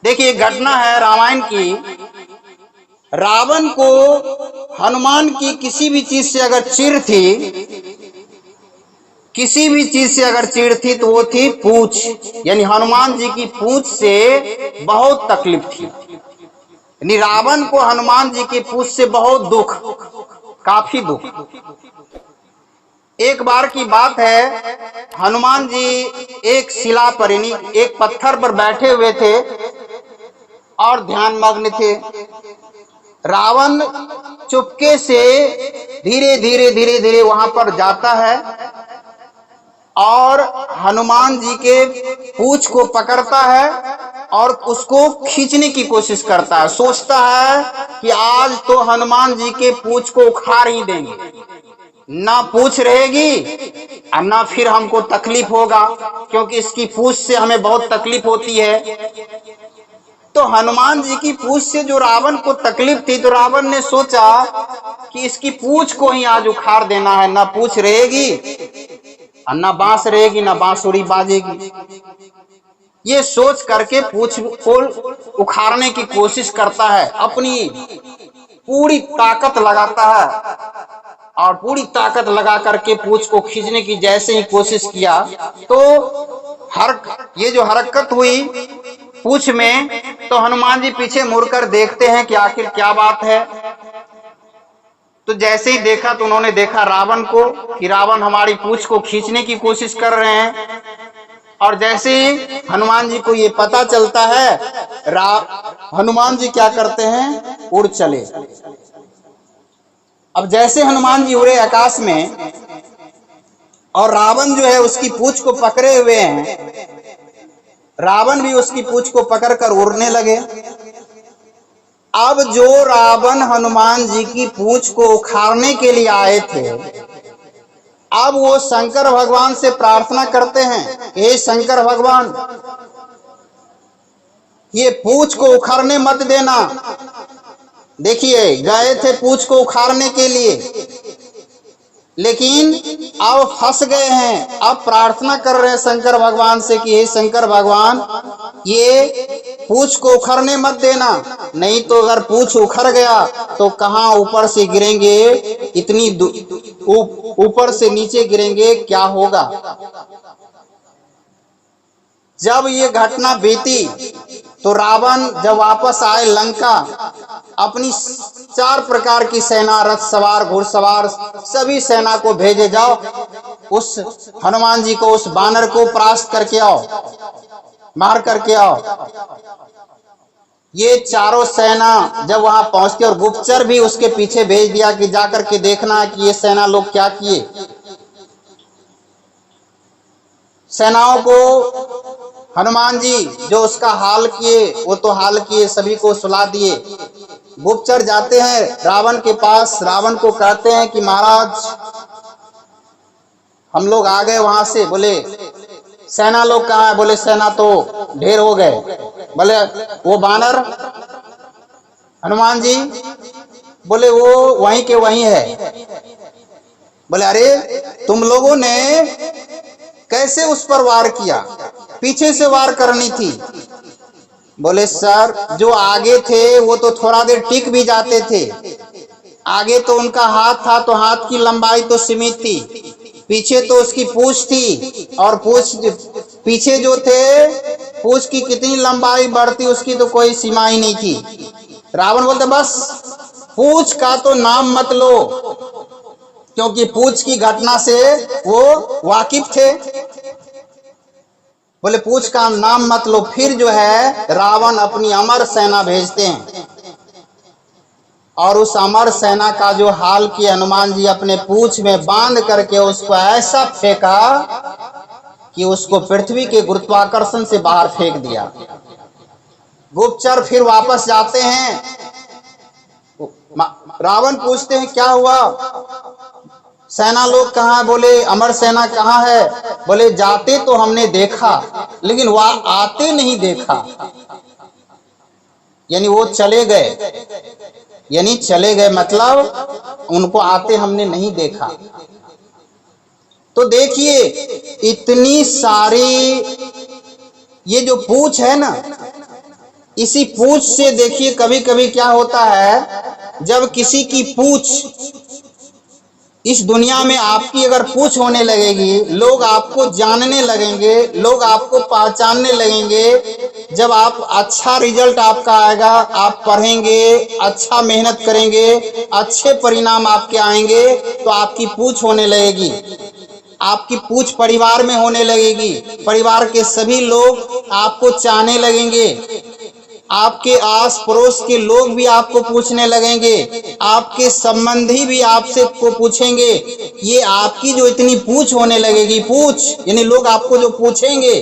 देखिए, घटना है रामायण की। रावण को हनुमान की किसी भी चीज से अगर चिढ़ थी, किसी भी चीज से अगर चिढ़ थी तो वो थी पूंछ। यानी हनुमान जी की पूंछ से बहुत तकलीफ थी। यानी रावण को हनुमान जी की पूंछ से बहुत दुख, काफी दुख। एक बार की बात है, हनुमान जी एक शिला पर यानी एक पत्थर पर बैठे हुए थे और ध्यान मग्न थे। रावण चुपके से धीरे धीरे धीरे धीरे वहां पर जाता है और हनुमान जी के पूंछ को पकड़ता है और उसको खींचने की कोशिश करता है। सोचता है कि आज तो हनुमान जी के पूंछ को उखाड़ ही देंगे, ना पूंछ रहेगी और ना फिर हमको तकलीफ होगा, क्योंकि इसकी पूंछ से हमें बहुत तकलीफ होती है। तो हनुमान जी की पूंछ से जो रावण को तकलीफ थी, तो रावण ने सोचा कि इसकी पूंछ को ही आज उखाड़ देना है, ना पूंछ रहेगी और ना बांस रहेगी, ना बांसुरी बाजेगी। ये सोच करके पूंछ को उखाड़ने की कोशिश करता है, अपनी पूरी ताकत लगाता है और पूरी ताकत लगा करके पूंछ को खींचने की जैसे ही कोशिश किया तो ये जो हरकत हुई पूंछ में, तो हनुमान जी पीछे मुड़कर देखते हैं कि आखिर क्या बात है। तो जैसे ही देखा तो उन्होंने देखा रावण को कि रावण हमारी पूंछ को खींचने की कोशिश कर रहे हैं। और जैसे ही हनुमान जी को ये पता चलता है, हनुमान जी क्या करते हैं, उड़ चले। अब जैसे हनुमान जी उड़े आकाश में और रावण जो है उसकी पूंछ को पकड़े हुए हैं, रावण भी उसकी पूंछ को पकड़कर उड़ने लगे। अब जो रावण हनुमान जी की पूंछ को उखाड़ने के लिए आए थे, अब वो शंकर भगवान से प्रार्थना करते हैं, हे शंकर भगवान, ये पूंछ को उखाड़ने मत देना। देखिए, गए थे पूंछ को उखाड़ने के लिए, लेकिन अब फंस गए हैं। अब प्रार्थना कर रहे हैं शंकर भगवान से कि हे शंकर भगवान, ये पूंछ को उखड़ने मत देना, नहीं तो अगर पूंछ उखड़ गया तो कहां ऊपर से गिरेंगे, इतनी ऊपर से नीचे गिरेंगे, क्या होगा। जब ये घटना बीती तो रावण जब वापस आए लंका, अपनी 4 प्रकार की सेना, रथ सवार, घुड़सवार, सभी सेना को भेजे, जाओ उस हनुमान जी को, उस बानर को परास्त करके आओ, मार करके आओ। ये चारों सेना जब वहां पहुंचती, और गुप्तचर भी उसके पीछे भेज दिया कि जाकर के देखना है कि ये सेना लोग क्या किए। सेनाओं को हनुमान जी जो उसका हाल किए वो तो हाल किए, सभी को सुला दिए। गुप्तचर जाते हैं रावण के पास, रावण को कहते हैं कि महाराज, हम लोग आ गए वहां से। बोले सेना लोग कहाँ है? बोले सेना तो ढेर हो गए। बोले वो बानर हनुमान जी? बोले वो वहीं के वहीं है। बोले अरे, तुम लोगों ने कैसे उस पर वार किया? पीछे से वार करनी थी। बोले सर, जो आगे थे वो तो थोड़ा देर टिक भी जाते थे, आगे तो उनका हाथ था तो हाथ की लंबाई तो सीमित थी, पीछे तो उसकी पूंछ थी, और पूंछ पीछे जो थे, पूंछ की कितनी लंबाई बढ़ती उसकी तो कोई सीमा ही नहीं थी। रावण बोलते बस पूंछ का तो नाम मत लो, क्योंकि पूंछ की घटना से वो वाकिफ थे। बोले पूंछ का नाम मत लो। फिर जो है रावण अपनी अमर सेना भेजते हैं, और उस अमर सेना का जो हाल किया, हनुमान जी अपने पूंछ में बांध करके उसको ऐसा फेंका कि उसको पृथ्वी के गुरुत्वाकर्षण से बाहर फेंक दिया। गुप्तचर फिर वापस जाते हैं, रावण पूछते हैं क्या हुआ, सेना लोग कहाँ है? बोले अमर सेना कहाँ है? बोले जाते तो हमने देखा, लेकिन वह आते नहीं देखा। यानी वो चले गए, यानी चले गए मतलब उनको आते हमने नहीं देखा। तो देखिए, इतनी सारी ये जो पूंछ है ना, इसी पूछ से देखिए कभी कभी क्या होता है, जब किसी की पूछ, इस दुनिया में आपकी अगर पूछ होने लगेगी, लोग आपको जानने लगेंगे, लोग आपको पहचानने लगेंगे। जब आप अच्छा रिजल्ट आपका आएगा, आप पढ़ेंगे, अच्छा मेहनत करेंगे, अच्छे परिणाम आपके आएंगे, तो आपकी पूछ होने लगेगी। आपकी पूछ परिवार में होने लगेगी, परिवार के सभी लोग आपको चाहने लगेंगे, आपके आस पड़ोस के लोग भी आपको पूछने लगेंगे, आपके संबंधी भी आपसे को पूछेंगे। ये आपकी जो इतनी पूछ होने लगेगी, पूछ यानी लोग आपको जो पूछेंगे,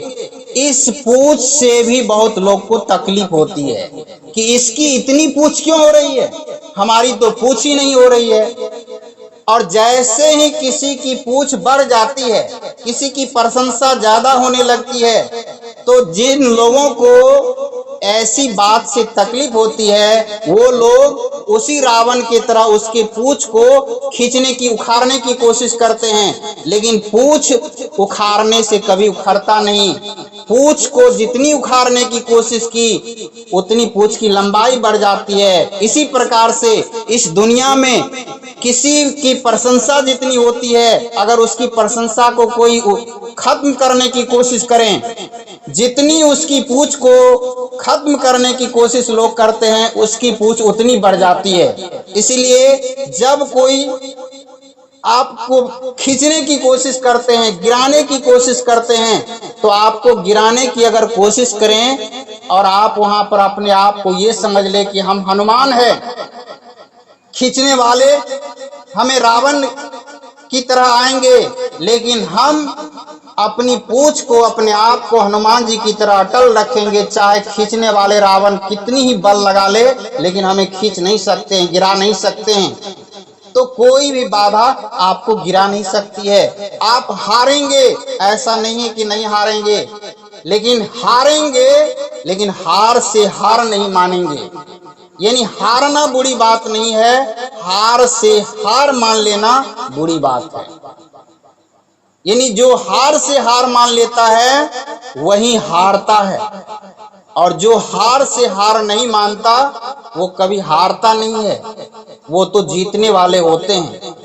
इस पूछ से भी बहुत लोग को तकलीफ होती है कि इसकी इतनी पूछ क्यों हो रही है, हमारी तो पूछ ही नहीं हो रही है। और जैसे ही किसी की पूछ बढ़ जाती है, किसी की प्रशंसा ज्यादा होने लगती है, तो जिन लोगों को ऐसी बात से तकलीफ होती है, वो लोग उसी रावण की तरह उसके पूछ को खींचने की, उखाड़ने की कोशिश करते हैं, लेकिन पूछ उखाड़ने से कभी उखड़ता नहीं। पूछ को जितनी उखाड़ने की कोशिश की, उतनी पूछ की लंबाई बढ़ जाती है। इसी प्रकार से इस दुनिया में किसी की प्रशंसा जितनी होती है, अगर उसकी प्रशंसा को कोई खत्म करने की कोशिश करें, जितनी उसकी पूछ को खत्म करने की कोशिश लोग करते हैं, उसकी पूछ उतनी बढ़ जाती है। इसलिए जब कोई आपको खींचने की कोशिश करते हैं, गिराने की कोशिश करते हैं, तो आपको गिराने की अगर कोशिश करें और आप वहां पर अपने आप को ये समझ ले कि हम हनुमान हैं, खींचने वाले हमें रावण की तरह आएंगे, लेकिन हम अपनी पूछ को, अपने आप को हनुमान जी की तरह अटल रखेंगे। चाहे खींचने वाले रावण कितनी ही बल लगा ले, लेकिन हमें खींच नहीं सकते हैं, गिरा नहीं सकते हैं। तो कोई भी बाधा आपको गिरा नहीं सकती है। आप हारेंगे, ऐसा नहीं है कि नहीं हारेंगे, लेकिन हारेंगे, लेकिन हार से हार नहीं मानेंगे। यानी हारना बुरी बात नहीं है, हार से हार मान लेना बुरी बात है। यानी जो हार से हार मान लेता है वही हारता है, और जो हार से हार नहीं मानता वो कभी हारता नहीं है, वो तो जीतने वाले होते हैं।